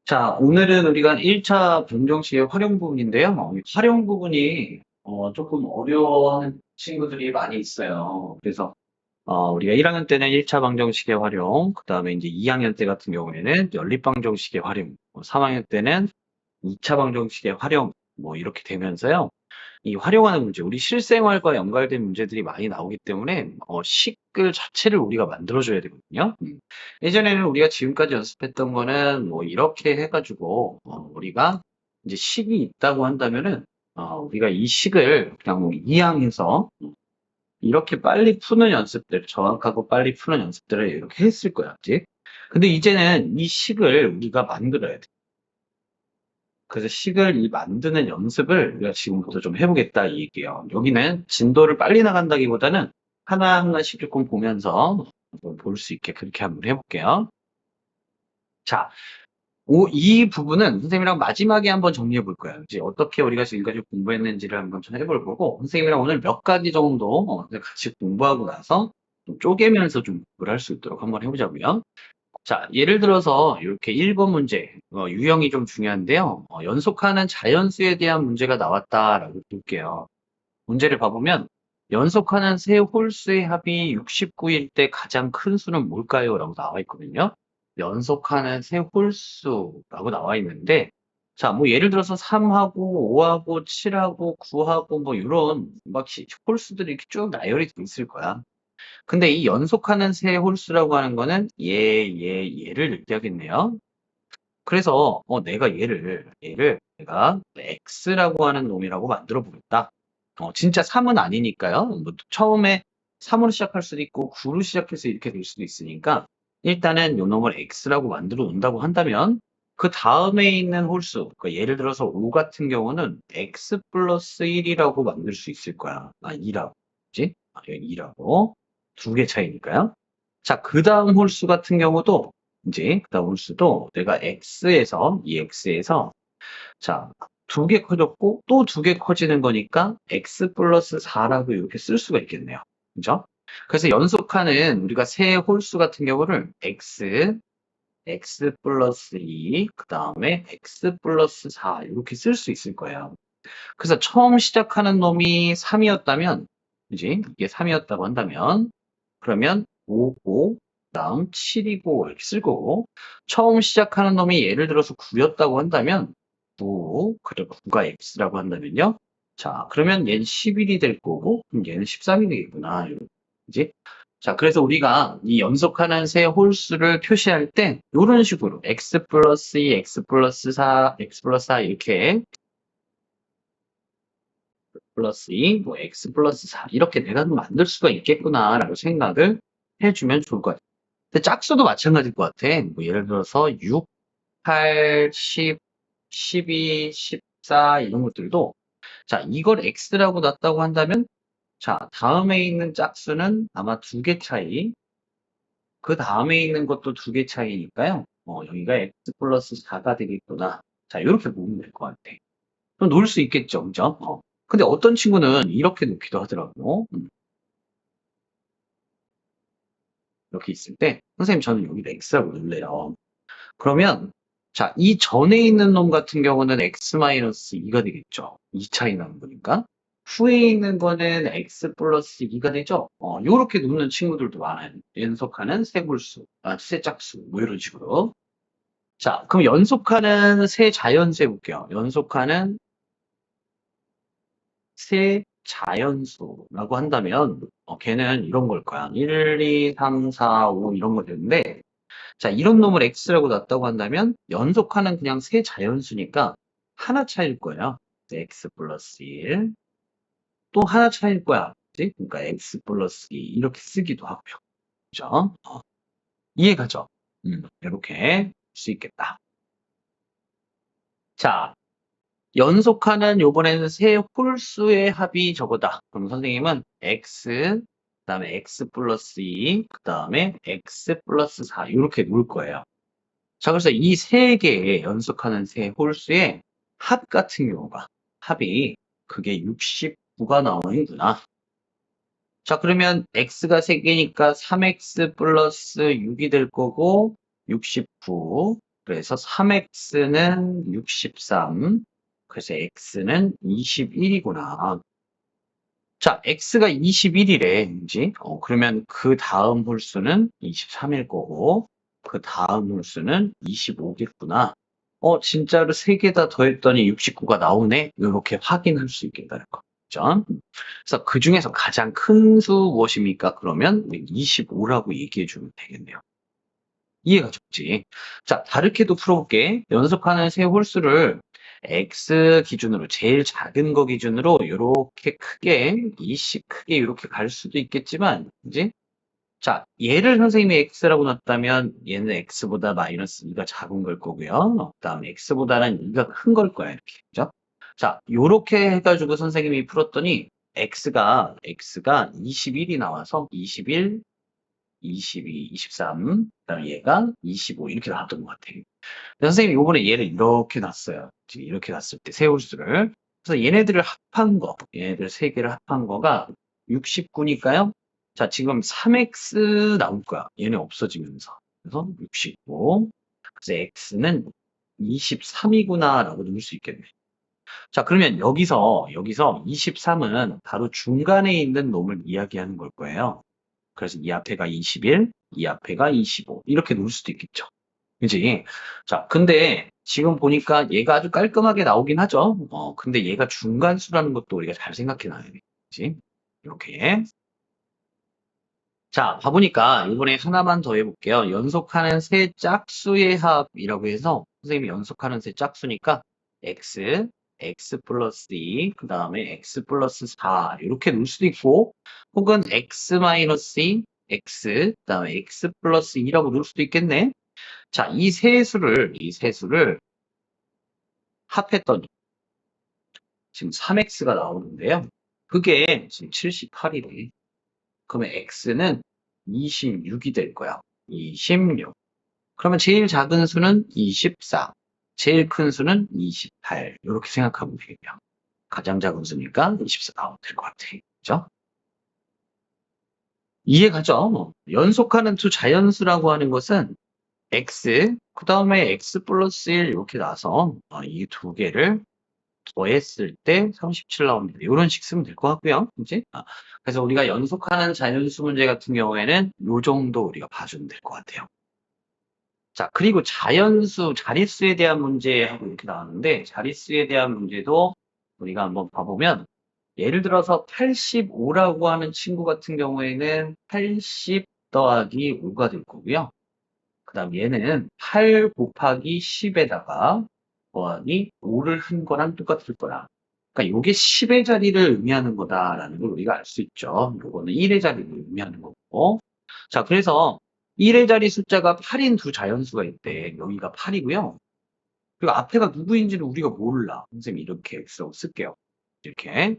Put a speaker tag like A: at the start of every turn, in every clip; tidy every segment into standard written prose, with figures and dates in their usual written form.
A: 자, 오늘은 우리가 1차 방정식의 활용 부분인데요. 이 활용 부분이 조금 어려워하는 친구들이 많이 있어요. 그래서 우리가 1학년 때는 1차 방정식의 활용, 그 다음에 이제 2학년 때 같은 경우에는 연립 방정식의 활용, 3학년 때는 2차 방정식의 활용, 뭐 이렇게 되면서요. 이 활용하는 문제, 우리 실생활과 연관된 문제들이 많이 나오기 때문에 식을 자체를 우리가 만들어줘야 되거든요. 예전에는 우리가 지금까지 연습했던 거는 뭐 이렇게 해가지고 우리가 이제 식이 있다고 한다면은 우리가 이 식을 그냥 뭐 이항해서 이렇게 빨리 푸는 연습들, 정확하고 빨리 푸는 연습들을 이렇게 했을 거야, 그지? 근데 이제는 이 식을 우리가 만들어야 돼. 그래서 식을 이 만드는 연습을 우리가 지금부터 좀 해보겠다 이 얘기예요. 여기는 진도를 빨리 나간다기보다는 하나하나씩 조금 보면서 볼 수 있게 그렇게 한번 해볼게요. 자, 이 부분은 선생님이랑 마지막에 한번 정리해 볼 거예요. 이제 어떻게 우리가 지금까지 공부했는지를 한번 좀 해볼 거고, 선생님이랑 오늘 몇 가지 정도 같이 공부하고 나서 좀 쪼개면서 좀 공부를 할 수 있도록 한번 해보자고요. 자, 예를 들어서 이렇게 1번 문제, 유형이 좀 중요한데요. 연속하는 자연수에 대한 문제가 나왔다라고 볼게요. 문제를 봐보면 연속하는 세 홀수의 합이 69일 때 가장 큰 수는 뭘까요? 라고 나와 있거든요. 연속하는 세 홀수라고 나와 있는데, 자, 뭐 예를 들어서 3하고 5하고 7하고 9하고 뭐 이런 막 홀수들이 이렇게 쭉 나열이 돼 있을 거야. 근데 이 연속하는 세 홀수라고 하는 거는 얘를 얘기하겠네요. 그래서 내가 얘를 내가 x라고 하는 놈이라고 만들어 보겠다. 진짜 3은 아니니까요. 뭐 처음에 3으로 시작할 수도 있고 9로 시작해서 이렇게 될 수도 있으니까 일단은 요 놈을 x라고 만들어 놓는다고 한다면 그 다음에 있는 홀수, 그러니까 예를 들어서 5 같은 경우는 x 플러스 1이라고 만들 수 있을 거야. 2라고. 그지? 여기 2라고. 두 개 차이니까요. 자, 그 다음 홀수 같은 경우도 이제 그 다음 홀수도 내가 이 x에서 자, 두 개 커졌고 또 두 개 커지는 거니까 x 플러스 4라고 이렇게 쓸 수가 있겠네요. 그죠? 그래서 연속하는 우리가 세 홀수 같은 경우를 x 플러스 2, 그 다음에 x 플러스 4 이렇게 쓸 수 있을 거예요. 그래서 처음 시작하는 놈이 3이었다면, 이제 이게 3이었다고 한다면, 그러면 5고, 다음 7이고 이렇게 쓸 거고, 처음 시작하는 놈이 예를 들어서 9였다고 한다면, 9, 그리고 9가 x라고 한다면요. 자, 그러면 얘는 11이 될 거고, 그럼 얘는 13이 되겠구나. 이제 자, 그래서 우리가 이 연속하는 세 홀수를 표시할 때, 이런 식으로 x 플러스 2, x 플러스 4, x 플러스 4 이렇게 플러스 2, 뭐 x 플러스 4 이렇게 내가 만들 수가 있겠구나라고 생각을 해주면 좋을 것 같아요. 근데 짝수도 마찬가지일 것 같아. 뭐 예를 들어서 6, 8, 10, 12, 14 이런 것들도 자 이걸 x라고 놨다고 한다면 자 다음에 있는 짝수는 아마 두 개 차이 그 다음에 있는 것도 두 개 차이니까요. 여기가 x 플러스 4가 되겠구나. 자 이렇게 보면 될 것 같아. 그럼 놓을 수 있겠죠, 그죠? 근데 어떤 친구는 이렇게 놓기도 하더라고. 이렇게 있을 때, 선생님, 저는 여기다 X라고 넣을래요. 그러면, 자, 이 전에 있는 놈 같은 경우는 X-2가 되겠죠. 2 차이 나는 거니까. 후에 있는 거는 X 플러스 2가 되죠. 요렇게 놓는 친구들도 많아요. 연속하는 세 홀수, 세 짝수, 뭐 이런 식으로. 자, 그럼 연속하는 세 자연수 해볼게요. 연속하는 세 자연수라고 한다면 걔는 이런 걸 거야. 1, 2, 3, 4, 5 이런 거 되는데 자 이런 놈을 x라고 놨다고 한다면 연속하는 그냥 세 자연수니까 하나 차일 거예요. x 플러스 1. 또 하나 차일 거야. 그치? 그러니까 x 플러스 2 이렇게 쓰기도 하고요. 그죠? 이해가죠? 이렇게 할 수 있겠다. 자, 연속하는 요번에는 세 홀수의 합이 저거다. 그럼 선생님은 x, 그 다음에 x 플러스 2, 그 다음에 x 플러스 4 이렇게 놓을 거예요. 자, 그래서 이 세 개의 연속하는 세 홀수의 합 같은 경우가 합이 그게 69가 나오는구나. 자, 그러면 x가 3개니까 3x 플러스 6이 될 거고 69. 그래서 3x는 63. 그래서 x는 21이구나. 자, x가 21이래, 그지? 그러면 그 다음 홀수는 23일 거고, 그 다음 홀수는 25겠구나. 진짜로 세 개 다 더했더니 69가 나오네? 이렇게 확인할 수 있겠다는 거. 그죠? 그래서 그 중에서 가장 큰 수 무엇입니까? 그러면 25라고 얘기해 주면 되겠네요. 이해가 쉽지? 자, 다르게도 풀어볼게. 연속하는 세 홀수를 x 기준으로 제일 작은 거 기준으로 이렇게 크게 2씩 크게 이렇게 갈 수도 있겠지만, 그지? 자, 얘를 선생님이 x라고 놨다면 얘는 x보다 마이너스 2가 작은 걸 거고요. 그다음에 x보다는 2가 큰 걸 거야, 이렇게. 그죠? 자, 요렇게 해가지고 선생님이 풀었더니 x가 21이 나와서 21, 22, 23, 그다음에 얘가 25 이렇게 나왔던 것 같아요. 선생님이 이번에 얘를 이렇게 놨어요. 지금 이렇게 놨을 때 세홀수를. 그래서 얘네들을 합한 거, 얘네들 세 개를 합한 거가 69니까요. 자, 지금 3x 나올 거야. 얘네 없어지면서. 그래서 69. 그래서 x는 23이구나라고 넣을 수 있겠네. 자, 그러면 여기서 23은 바로 중간에 있는 놈을 이야기하는 걸 거예요. 그래서 이 앞에가 21, 이 앞에가 25 이렇게 놓을 수도 있겠죠. 그지? 자, 근데 지금 보니까 얘가 아주 깔끔하게 나오긴 하죠. 근데 얘가 중간수라는 것도 우리가 잘 생각해 놔야 돼. 그지? 이렇게. 자, 봐보니까 이번에 하나만 더 해볼게요. 연속하는 세 짝수의 합이라고 해서 선생님이 연속하는 세 짝수니까 x 플러스 2, 그 다음에 x 플러스 4 이렇게 놓을 수도 있고 혹은 x 마이너스 2, x, 그 다음에 x 플러스 2라고 놓을 수도 있겠네. 자, 이 세 수를 합했더니 지금 3x가 나오는데요. 그게 지금 78이래. 그러면 x는 26이 될 거야. 26. 그러면 제일 작은 수는 24. 제일 큰 수는 28. 이렇게 생각하면 되겠네요. 가장 작은 수니까 24 나오면 될 것 같아. 그죠? 이해가죠? 연속하는 두 자연수라고 하는 것은 x, 그 다음에 x 플러스 1 이렇게 나서 이 두 개를 더했을 때 37 나옵니다. 이런 식 쓰면 될 것 같고요. 이제 그래서 우리가 연속하는 자연수 문제 같은 경우에는 이 정도 우리가 봐주면 될 것 같아요. 자, 그리고 자연수, 자릿수에 대한 문제하고 이렇게 나왔는데 자릿수에 대한 문제도 우리가 한번 봐보면 예를 들어서 85라고 하는 친구 같은 경우에는 80 더하기 5가 될 거고요. 그 다음 얘는 8 곱하기 10에다가 더하기 5를 한 거랑 똑같을 거야. 그러니까 이게 10의 자리를 의미하는 거다라는 걸 우리가 알 수 있죠. 이거는 1의 자리를 의미하는 거고. 자, 그래서 1의 자리 숫자가 8인 두 자연수가 있대. 여기가 8이고요. 그리고 앞에가 누구인지는 우리가 몰라. 선생님이 이렇게 X라고 쓸게요. 이렇게.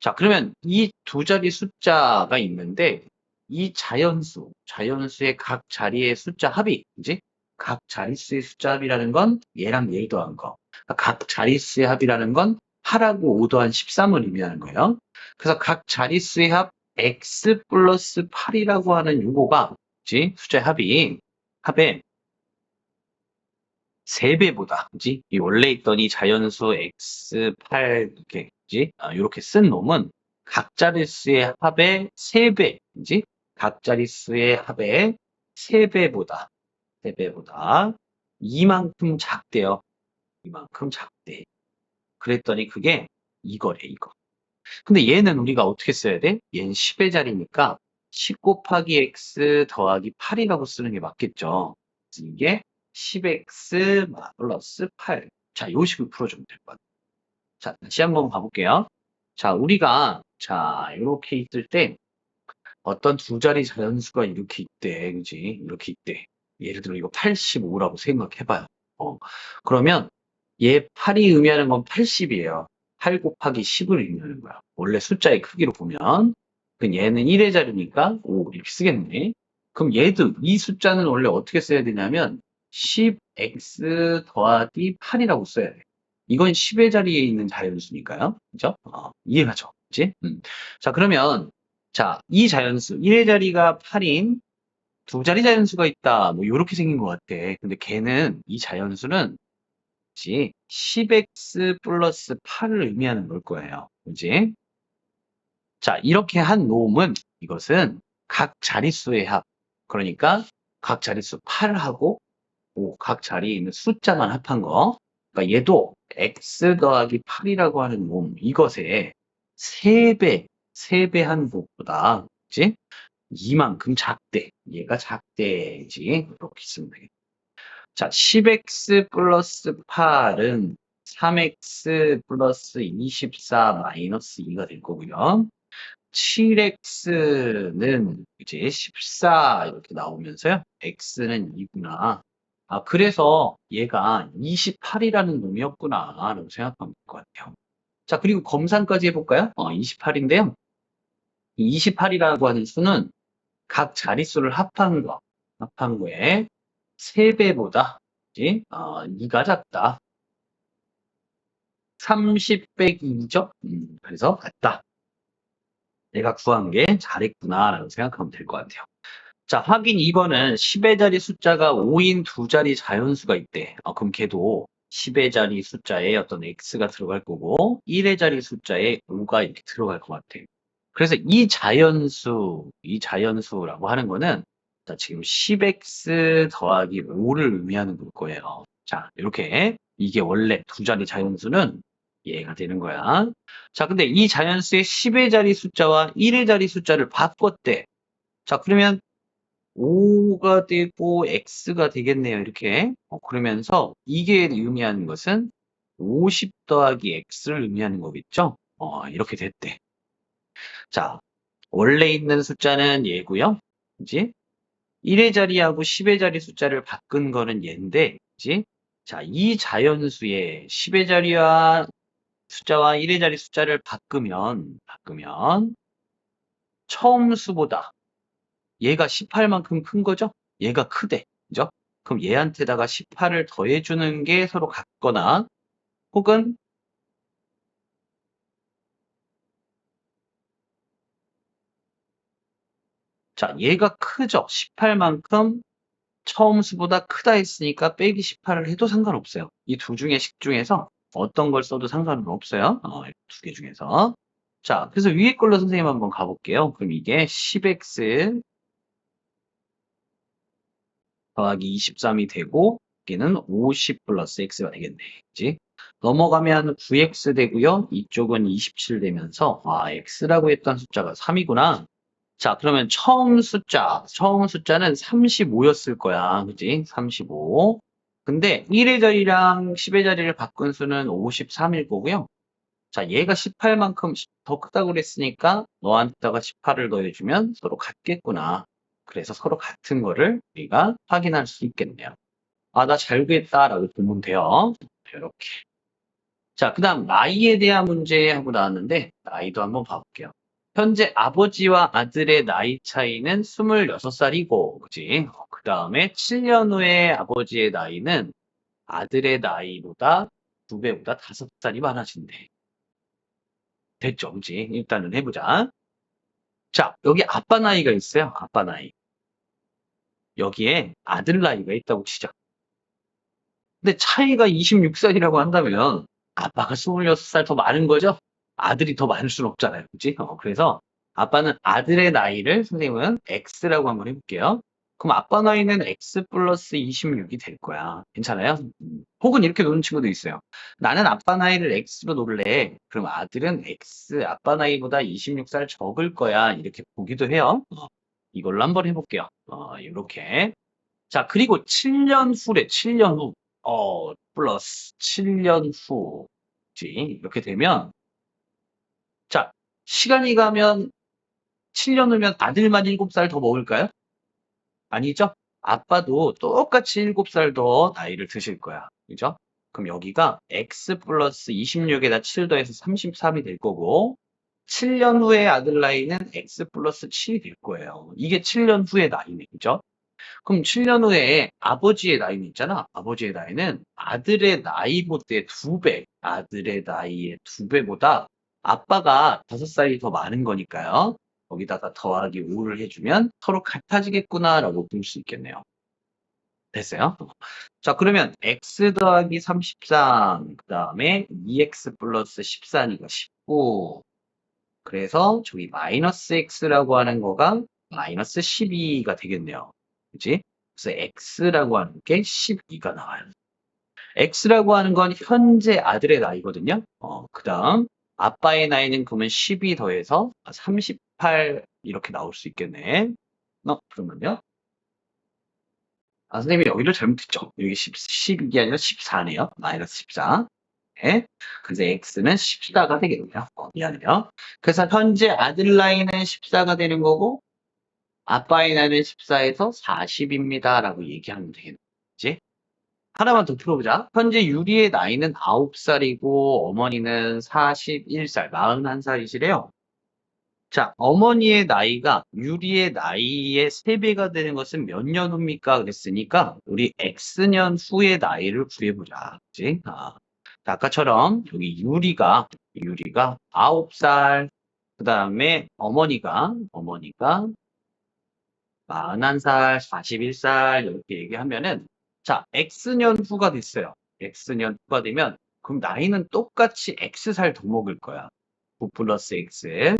A: 자, 그러면 이 두 자리 숫자가 있는데 이 자연수의 각 자리의 숫자 합이, 이제 각 자릿수의 숫자 합이라는 건 얘랑 얘 더한 거. 그러니까 각 자릿수의 합이라는 건 8하고 5 더한 13을 의미하는 거예요. 그래서 각 자릿수의 합 x 플러스 8이라고 하는 요거가, 그지? 숫자의 합에 3배보다, 그지? 이 원래 있던 이 자연수 x8 이렇게, 그지? 이렇게 쓴 놈은 각 자릿수의 합의 3배, 그지? 각 자릿수의 합의 3배보다 이만큼 작대요. 이만큼 작대. 그랬더니 그게 이거래, 이거. 근데 얘는 우리가 어떻게 써야 돼? 얘는 10의 자리니까 10 곱하기 x 더하기 8이라고 쓰는 게 맞겠죠. 그래서 이게 10x 플러스 8. 자, 요 식으로 풀어주면 될 것 같아요. 자, 다시 한번 봐볼게요. 자, 자, 이렇게 있을 때 어떤 두 자리 자연수가 이렇게 있대. 그지? 이렇게 있대. 예를 들어 이거 85라고 생각해봐요. 그러면 얘 8이 의미하는 건 80이에요. 8 곱하기 10을 의미하는 거야. 원래 숫자의 크기로 보면. 그럼 얘는 1의 자리니까 5 이렇게 쓰겠네. 그럼 얘도 이 숫자는 원래 어떻게 써야 되냐면 10x 더하기 8이라고 써야 돼. 이건 10의 자리에 있는 자연수니까요. 그죠? 이해가죠? 그치? 자, 그러면 자, 이 자연수 1의 자리가 8인 두 자리 자연수가 있다. 뭐, 요렇게 생긴 것 같아. 근데 걔는, 이 자연수는, 그치? 10x 플러스 8을 의미하는 걸 거예요. 그지? 자, 이렇게 한 놈은, 이것은 각 자릿수의 합. 그러니까, 각 자릿수 8하고, 각 자리에 있는 숫자만 합한 거. 그러니까 얘도 x 더하기 8이라고 하는 놈, 이것의 3배, 3배 한 곱보다, 그치? 이만큼 작대. 얘가 작대지. 이렇게 쓰면 되겠다. 자, 10x 플러스 8은 3x 플러스 24 마이너스 2가 될 거고요. 7x는 이제 14 이렇게 나오면서요. x는 2구나. 아, 그래서 얘가 28이라는 놈이었구나. 라고 생각하면 될 것 같아요. 자, 그리고 검산까지 해볼까요? 28인데요. 28이라고 하는 수는 각 자릿수를 합한 거에 3배보다 2가 작다. 30 빼기 2죠? 그래서 같다. 내가 구한 게 잘했구나 라고 생각하면 될 것 같아요. 자, 확인 2번은 10의 자리 숫자가 5인 두 자리 자연수가 있대. 그럼 걔도 10의 자리 숫자에 어떤 x가 들어갈 거고 1의 자리 숫자에 5가 이렇게 들어갈 것 같아. 그래서 이 자연수라고 하는 거는 자, 지금 10x 더하기 5를 의미하는 걸 거예요. 자, 이렇게 이게 원래 두 자리 자연수는 얘가 되는 거야. 자, 근데 이 자연수의 10의 자리 숫자와 1의 자리 숫자를 바꿨대. 자, 그러면 5가 되고 x가 되겠네요. 이렇게. 그러면서 이게 의미하는 것은 50 더하기 x를 의미하는 거겠죠? 이렇게 됐대. 자, 원래 있는 숫자는 얘고요. 그지? 1의 자리하고 10의 자리 숫자를 바꾼 거는 얘인데, 그지? 자, 이 자연수의 10의 자리와 숫자와 1의 자리 숫자를 바꾸면 처음 수보다 얘가 18만큼 큰 거죠? 얘가 크대. 그죠? 그럼 얘한테다가 18을 더해주는 게 서로 같거나 혹은 자, 얘가 크죠? 18만큼 처음 수보다 크다 했으니까 빼기 18을 해도 상관없어요. 이 두 중의 식 중에서 어떤 걸 써도 상관은 없어요. 두 개 중에서. 자, 그래서 위에 걸로 선생님 한번 가볼게요. 그럼 이게 10x 더하기 23이 되고 여기는 50 플러스 x가 되겠네. 그치? 넘어가면 9x 되고요. 이쪽은 27 되면서 x라고 했던 숫자가 3이구나. 자, 그러면 처음 숫자는 35였을 거야. 그지? 35. 근데 1의 자리랑 10의 자리를 바꾼 수는 53일 거고요. 자, 얘가 18만큼 더 크다고 그랬으니까 너한테다가 18을 더해주면 서로 같겠구나. 그래서 서로 같은 거를 우리가 확인할 수 있겠네요. 아, 나 잘 구했다라고 보면 돼요. 이렇게. 자, 그 다음 나이에 대한 문제 하고 나왔는데 나이도 한번 봐볼게요. 현재 아버지와 아들의 나이 차이는 26살이고, 그지? 그 다음에 7년 후에 아버지의 나이는 아들의 나이보다 2배보다 5살이 많아진대. 됐죠, 그지? 일단은 해보자. 자, 여기 아빠 나이가 있어요. 아빠 나이. 여기에 아들 나이가 있다고 치자. 근데 차이가 26살이라고 한다면 아빠가 26살 더 많은 거죠? 아들이 더 많을 수는 없잖아요. 그치? 그래서 아빠는 아들의 나이를 선생님은 X라고 한번 해볼게요. 그럼 아빠 나이는 X 플러스 26이 될 거야. 괜찮아요? 혹은 이렇게 노는 친구도 있어요. 나는 아빠 나이를 X로 놓을래. 그럼 아들은 X, 아빠 나이보다 26살 적을 거야. 이렇게 보기도 해요. 이걸로 한번 해볼게요. 이렇게. 자, 그리고 7년 후래, 7년 후. 플러스 7년 후지. 이렇게 되면, 자, 시간이 가면 7년 후면 아들만 7살 더 먹을까요? 아니죠? 아빠도 똑같이 7살 더 나이를 드실 거야. 그죠? 그럼 여기가 x 플러스 26에다 7 더해서 33이 될 거고, 7년 후의 아들 나이는 x 플러스 7이 될 거예요. 이게 7년 후의 나이네. 그죠? 그럼 7년 후에 아버지의 나이는 있잖아. 아버지의 나이는 아들의 나이보다 2배, 아들의 나이의 2배보다 아빠가 5살이 더 많은 거니까요. 거기다가 더하기 5를 해주면 서로 같아지겠구나라고 볼 수 있겠네요. 됐어요? 자, 그러면 x 더하기 33, 그 다음에 2x 플러스 14니까 19. 그래서 저기 마이너스 x라고 하는 거가 마이너스 12가 되겠네요. 그치? 그래서 x라고 하는 게 12가 나와요. x라고 하는 건 현재 아들의 나이거든요. 그 다음 아빠의 나이는 그러면 12 더해서 38 이렇게 나올 수 있겠네. 그러면요. 선생님이 여기를 잘못했죠. 여기 12가 아니라 14네요. 마이너스 14. 네. 그래서 x는 14가 되겠네요. 미안해요. 그래서 현재 아들 나이는 14가 되는 거고 아빠의 나이는 14에서 40입니다. 라고 얘기하면 되겠지? 하나만 더 풀어보자. 현재 유리의 나이는 9살이고 어머니는 41살, 41살이시래요. 자, 어머니의 나이가 유리의 나이의 3배가 되는 것은 몇 년 후입니까? 그랬으니까 우리 X년 후의 나이를 구해보자. 그치? 자, 아까처럼 여기 유리가 9살, 그 다음에 어머니가 41살, 41살 이렇게 얘기하면은 자, X년 후가 됐어요. X년 후가 되면 그럼 나이는 똑같이 X살 더 먹을 거야. 9 플러스 X,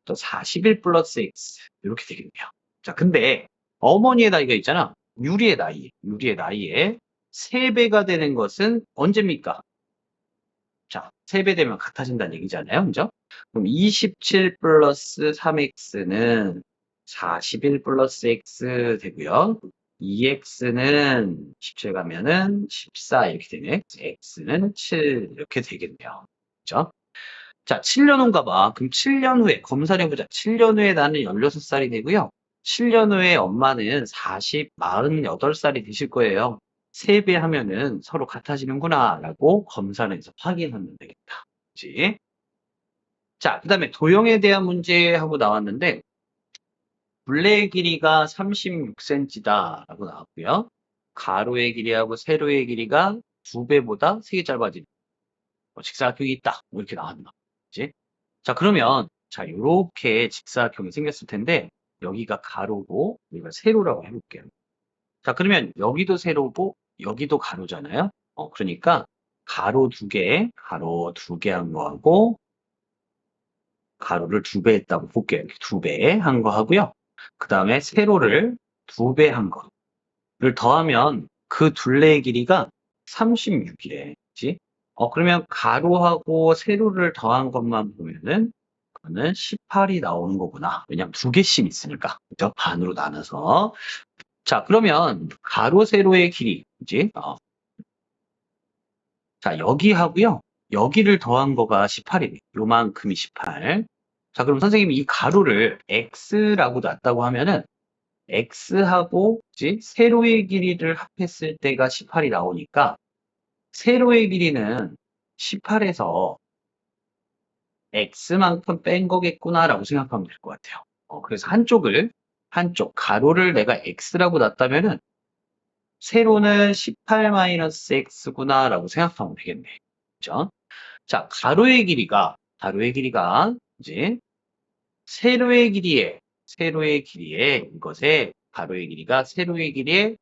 A: 또 41 플러스 X 이렇게 되겠네요. 자, 근데 어머니의 나이가 있잖아. 유리의 나이에 3배가 되는 것은 언제입니까? 자, 3배 되면 같아진다는 얘기잖아요. 그죠? 그럼 27 플러스 3x는 41 플러스 x 되고요. 2x는 17 가면은 14 이렇게 되네. x는 7 이렇게 되겠네요. 그죠? 자, 7년 후인가 봐. 그럼 7년 후에 검사를 해보자. 7년 후에 나는 16살이 되고요. 7년 후에 엄마는 48살이 되실 거예요. 3배 하면은 서로 같아지는구나 라고 검사를 해서 확인하면 되겠다. 그치? 자, 그 다음에 도형에 대한 문제 하고 나왔는데 둘레의 길이가 36cm다 라고 나왔고요. 가로의 길이하고 세로의 길이가 2배보다 3개 짧아진 직사각형이 있다. 뭐 이렇게 나왔나. 그치? 자, 그러면 자, 요렇게 직사각형이 생겼을 텐데 여기가 가로고 여기가 세로라고 해볼게요. 자, 그러면 여기도 세로고 여기도 가로잖아요. 그러니까 가로 2개 한 거하고 가로를 2배 했다고 볼게요. 2배 한 거 하고요. 그 다음에 세로를 2배 한 거를 더하면 그 둘레의 길이가 36이래. 그치? 그러면 가로하고 세로를 더한 것만 보면은 그거는 18이 나오는 거구나. 왜냐면 2개씩 있으니까. 그죠? 반으로 나눠서. 자, 그러면 가로 세로의 길이, 그지? 자, 여기 하고요. 여기를 더한 거가 18이네. 요만큼이 18. 자, 그럼 선생님이 이 가로를 x라고 놨다고 하면은 x하고 그지? 세로의 길이를 합했을 때가 18이 나오니까 세로의 길이는 18에서 x만큼 뺀 거겠구나라고 생각하면 될 것 같아요. 그래서 한쪽 가로를 내가 x라고 놨다면은 세로는 18-x구나라고 생각하면 되겠네. 그죠? 자, 가로의 길이가 이제 세로의 길이에 이것의 가로의 길이가 세로의 길이의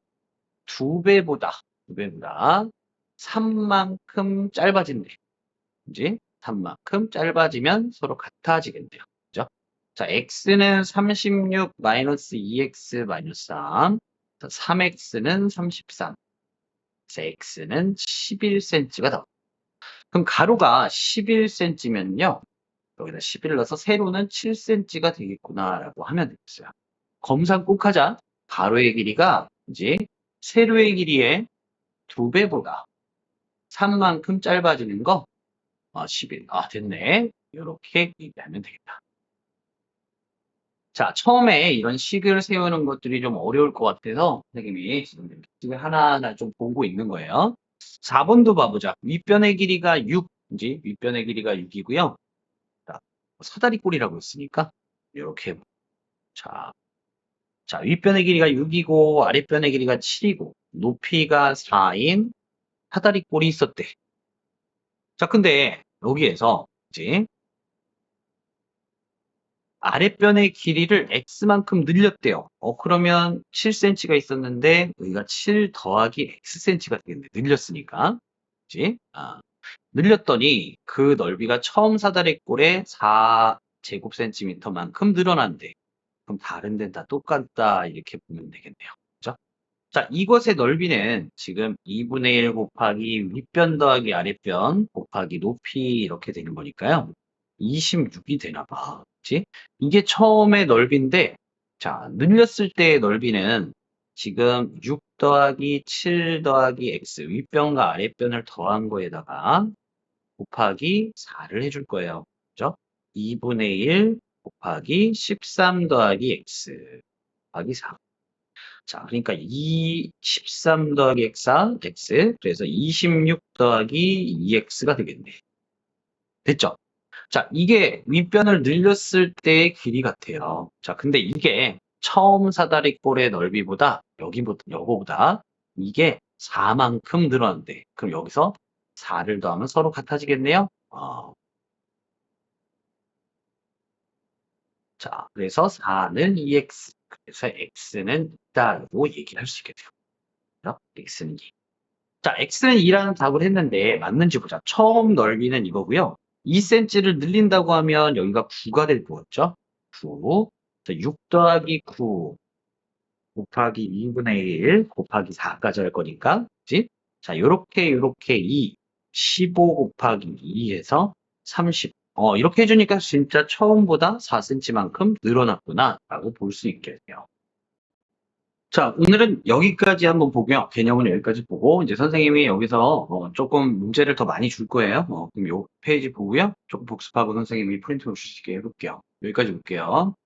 A: 2배보다 3만큼 짧아진대. 이제 3만큼 짧아지면 서로 같아지겠네요. 그죠? 자, x는 36 마이너스 2x 마이너스 3. 3x는 33. x는 11cm가 나옵니다. 그럼 가로가 11cm면요. 여기다 11 넣어서 세로는 7cm가 되겠구나라고 하면 되겠어요. 검사 꼭 하자. 가로의 길이가 이제 세로의 길이의 2배보다 3만큼 짧아지는 거 11. 됐네. 이렇게 얘기하면 되겠다. 자, 처음에 이런 식을 세우는 것들이 좀 어려울 것 같아서 선생님이 지금 하나하나 좀 보고 있는 거예요. 4번도 봐보자. 윗변의 길이가 6, 이제 윗변의 길이가 6이고요. 사다리꼴이라고 했으니까 이렇게 자, 윗변의 길이가 6이고 아랫변의 길이가 7이고 높이가 4인 사다리꼴이 있었대. 자, 근데 여기에서 이제 아랫변의 길이를 x만큼 늘렸대요. 그러면 7cm가 있었는데 여기가 7 더하기 xcm가 되겠네. 늘렸으니까. 그치? 늘렸더니 그 넓이가 처음 사다리 꼴에 4제곱센티미터만큼 늘어난대. 그럼 다른 데는 다 똑같다 이렇게 보면 되겠네요. 그죠? 자, 이것의 넓이는 지금 2분의 1 곱하기 윗변 더하기 아랫변 곱하기 높이 이렇게 되는 거니까요. 26이 되나 봐. 그치? 이게 처음의 넓이인데, 자, 늘렸을 때의 넓이는 지금 6 더하기 7 더하기 x, 윗변과 아랫변을 더한 거에다가 곱하기 4를 해줄 거예요. 그죠? 2분의 1 곱하기 13 더하기 x 곱하기 4. 자, 그러니까 13 더하기 x, 그래서 26 더하기 2x가 되겠네. 됐죠? 자, 이게 윗변을 늘렸을 때의 길이 같아요. 자, 근데 이게 처음 사다리꼴의 넓이보다 여기보다 이게 4만큼 늘었는데 그럼 여기서 4를 더하면 서로 같아지겠네요? 자, 그래서 4는 2x, 그래서 x는 있다고 얘기를 할 수 있겠네요. 그죠? x는 2. 자, x는 2라는 답을 했는데 맞는지 보자. 처음 넓이는 이거고요. 2cm를 늘린다고 하면 여기가 9가 될 거겠죠? 9. 자, 6 더하기 9 곱하기 2분의 1 곱하기 4까지 할 거니까. 그치? 자, 요렇게 2. 15 곱하기 2에서 30. 이렇게 해주니까 진짜 처음보다 4cm만큼 늘어났구나 라고 볼 수 있겠네요. 자, 오늘은 여기까지 한번 보고요. 개념은 여기까지 보고, 이제 선생님이 여기서 조금 문제를 더 많이 줄 거예요. 그럼 요 페이지 보고요. 조금 복습하고 선생님이 프린트 해주시게 해볼게요. 여기까지 볼게요.